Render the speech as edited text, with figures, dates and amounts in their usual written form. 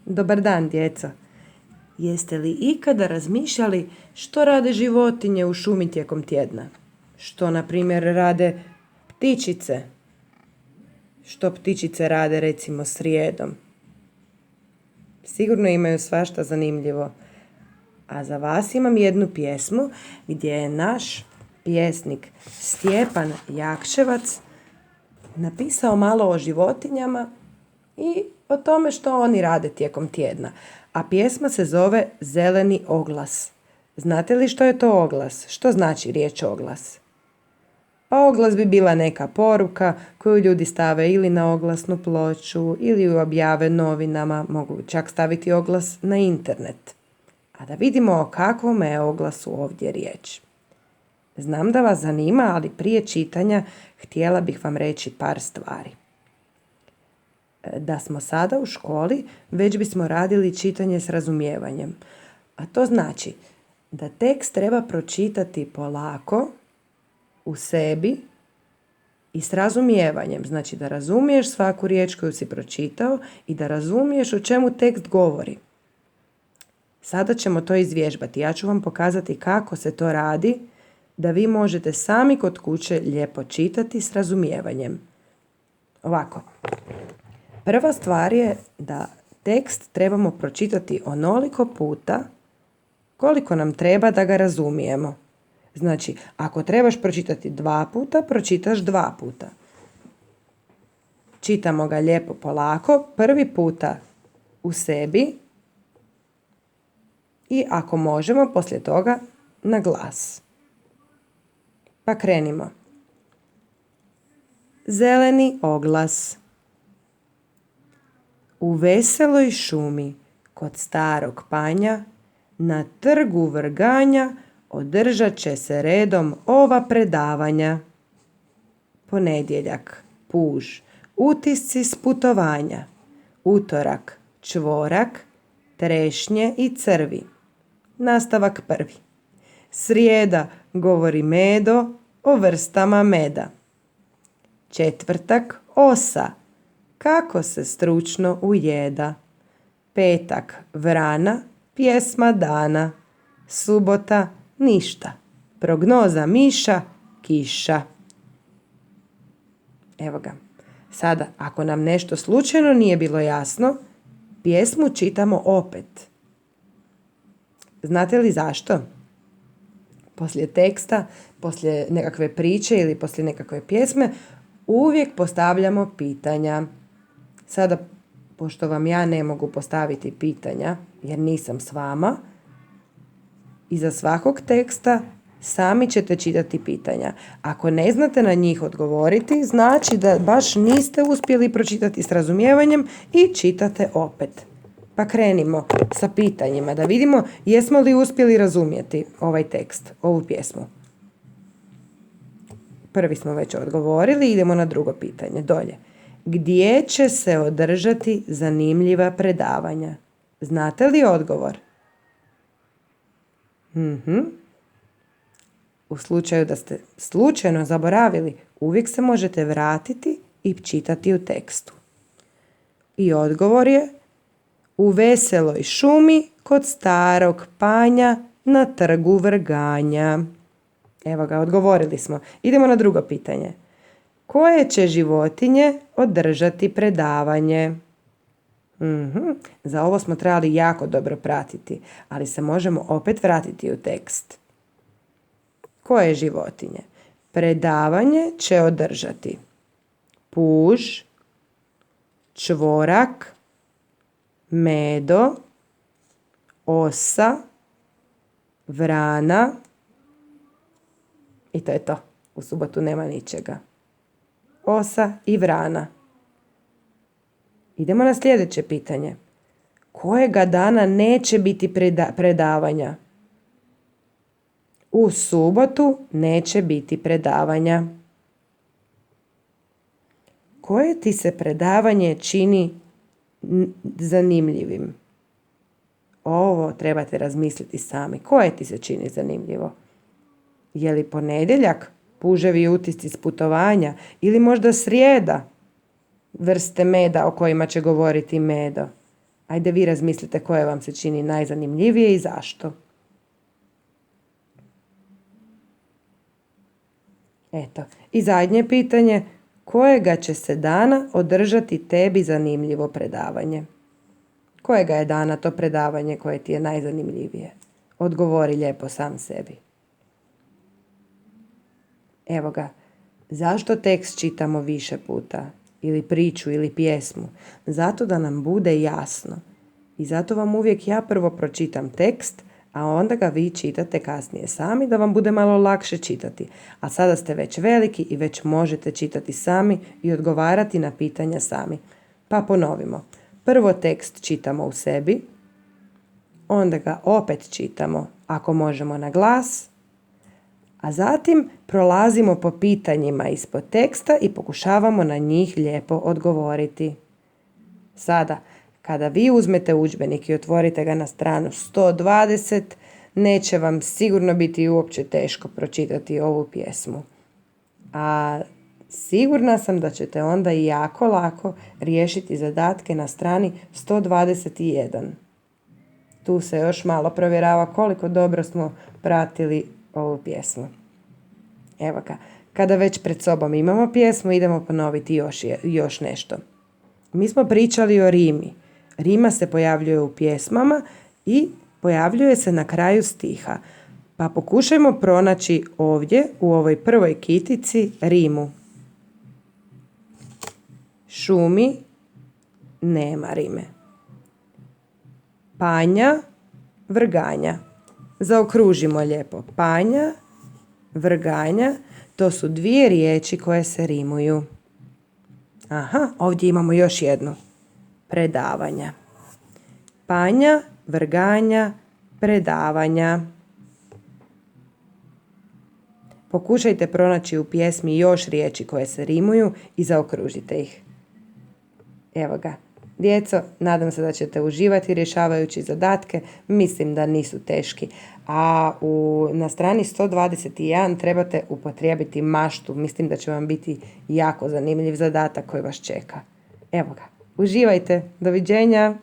Dobar dan, djeco. Jeste li ikada razmišljali što rade životinje u šumi tijekom tjedna? Što, na primjer, rade ptičice? Što ptičice rade, recimo, srijedom? Sigurno imaju svašta zanimljivo. A za vas imam jednu pjesmu gdje je naš pjesnik Stjepan Jakševac napisao malo o životinjama i o tome što oni rade tijekom tjedna. A pjesma se zove Zeleni oglas. Znate li što je to oglas? Što znači riječ oglas? Pa oglas bi bila neka poruka koju ljudi stave ili na oglasnu ploču ili ju objave novinama, mogu čak staviti oglas na internet. A da vidimo o kakvom je oglasu ovdje riječ. Znam da vas zanima, ali prije čitanja htjela bih vam reći par stvari. Da smo sada u školi, već bismo radili čitanje s razumijevanjem. A to znači da tekst treba pročitati polako, u sebi i s razumijevanjem. Znači da razumiješ svaku riječ koju si pročitao i da razumiješ o čemu tekst govori. Sada ćemo to izvježbati. Ja ću vam pokazati kako se to radi, da vi možete sami kod kuće lijepo čitati s razumijevanjem. Ovako. Prva stvar je da tekst trebamo pročitati onoliko puta koliko nam treba da ga razumijemo. Znači, ako trebaš pročitati 2 puta, pročitaš 2 puta. Čitamo ga lijepo polako, prvi puta u sebi i ako možemo, poslije toga na glas. Pa krenimo. Zeleni oglas. U veseloj šumi kod starog panja na trgu vrganja održat će se redom ova predavanja. Ponedjeljak, puž, utisci s putovanja. Utorak, čvorak, trešnje i crvi. Nastavak prvi. Srijeda govori Medo o vrstama meda. Četvrtak, osa, kako se stručno ujeda. Petak, vrana, pjesma dana. Subota, ništa. Prognoza miša, kiša. Evo ga. Sada, ako nam nešto slučajno nije bilo jasno, pjesmu čitamo opet. Znate li zašto? Poslije teksta, poslije nekakve priče ili poslije nekakve pjesme, uvijek postavljamo pitanja. Sada, pošto vam ja ne mogu postaviti pitanja, jer nisam s vama, iza svakog teksta sami ćete čitati pitanja. Ako ne znate na njih odgovoriti, znači da baš niste uspjeli pročitati s razumijevanjem i čitate opet. Pa krenimo sa pitanjima da vidimo jesmo li uspjeli razumjeti ovaj tekst, ovu pjesmu. Prvi smo već odgovorili, idemo na drugo pitanje, dolje. Gdje će se održati zanimljiva predavanja? Znate li odgovor? U slučaju da ste slučajno zaboravili, uvijek se možete vratiti i čitati u tekstu. I odgovor je u veseloj šumi kod starog panja na trgu vrganja. Evo ga, odgovorili smo. Idemo na drugo pitanje. Koje će životinje održati predavanje? Za ovo smo trebali jako dobro pratiti, ali se možemo opet vratiti u tekst. Koje životinje? Predavanje će održati puž, čvorak, Medo, osa, vrana i to je to. U subotu nema ničega. Osa i vrana. Idemo na sljedeće pitanje. Kojega dana neće biti predavanja? U subotu neće biti predavanja. Koje ti se predavanje čini zanimljivim? Ovo trebate razmisliti sami. Koje ti se čini zanimljivo? Je li ponedjeljak, puževi i utisci s putovanja, ili možda srijeda, vrste meda o kojima će govoriti Medo? Ajde vi razmislite koje vam se čini najzanimljivije i zašto. Eto, i zadnje pitanje, kojega će se dana održati tebi zanimljivo predavanje? Kojega je dana to predavanje koje ti je najzanimljivije? Odgovori lijepo sam sebi. Evo ga, zašto tekst čitamo više puta? Ili priču, ili pjesmu? Zato da nam bude jasno. I zato vam uvijek ja prvo pročitam tekst, a onda ga vi čitate kasnije sami da vam bude malo lakše čitati. A sada ste već veliki i već možete čitati sami i odgovarati na pitanja sami. Pa ponovimo. Prvo tekst čitamo u sebi, onda ga opet čitamo ako možemo na glas, a zatim prolazimo po pitanjima ispod teksta i pokušavamo na njih lijepo odgovoriti. Sada, kada vi uzmete udžbenik i otvorite ga na stranu 120, neće vam sigurno biti uopće teško pročitati ovu pjesmu. A sigurna sam da ćete onda i jako lako riješiti zadatke na strani 121. Tu se još malo provjerava koliko dobro smo pratili ovu pjesmu. Evo ga, kada već pred sobom imamo pjesmu, idemo ponoviti još nešto. Mi smo pričali o rimi. Rima se pojavljuje u pjesmama i pojavljuje se na kraju stiha. Pa pokušajmo pronaći ovdje u ovoj prvoj kitici rimu. Šumi, nema rime. Panja, vrganja. Zaokružimo lijepo. Panja, vrganja, to su dvije riječi koje se rimuju. Aha, ovdje imamo još jednu. Predavanja. Panja, vrganja, predavanja. Pokušajte pronaći u pjesmi još riječi koje se rimuju i zaokružite ih. Evo ga. Djeco, nadam se da ćete uživati rješavajući zadatke. Mislim da nisu teški. A na strani 121 trebate upotrijebiti maštu. Mislim da će vam biti jako zanimljiv zadatak koji vas čeka. Evo ga. Uživajte. Doviđenja.